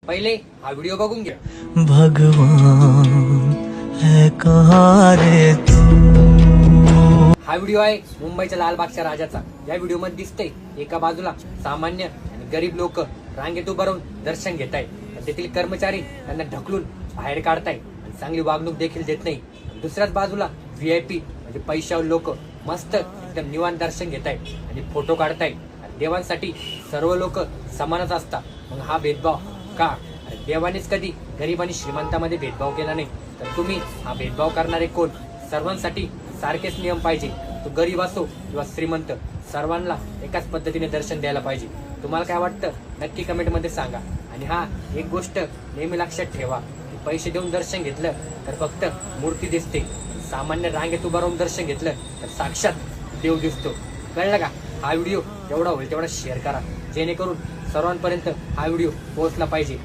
पहिले हा व्हिडिओ बघून घ्या। भगवान है कहाँ रे तू। हा व्हिडिओ आहे मुंबईच्या लालबागच्या राजाचा। या व्हिडिओ मध्ये दिसतंय एका बाजूला सामान्य आणि गरीब लोक रांगेत उभं राहून दर्शन घेत आहेत। तेथील कर्मचारी त्यांना ढकलून बाहेर काढताय आणि चांगली वागणूक देखील देत नाही। दुसऱ्याच बाजूला व्हीआयपी म्हणजे पैशावर लोक मस्त एकदम निवांत दर्शन घेत आहेत आणि फोटो काढतायत। देवांसाठी सर्व लोक समानच असतात, मग हा भेदभाव का? अरे देवानेच कधी गरीब आणि श्रीमंतामध्ये भेदभाव केला नाही, तर तुम्ही हा भेदभाव करणारे कोण? सर्वांसाठी सारखेच नियम पाहिजे, तो गरीब असो किंवा श्रीमंत, सर्वांना एकाच पद्धतीने दर्शन द्यायला पाहिजे। तुम्हाला काय वाटतं नक्की कमेंट मध्ये सांगा। आणि हा एक गोष्ट नेहमी लक्षात ठेवा की पैसे देऊन दर्शन घेतलं तर फक्त मूर्ती दिसते, सामान्य रांगेत उभं राहून दर्शन घेतलं तर साक्षात देव दिसतो। कळलं का? हा व्हिडिओ जेवढा होईल तेवढा शेअर करा, जेणेकरून सर्वांपर्यंत हा व्हिडिओ पोहोचला पाहिजे।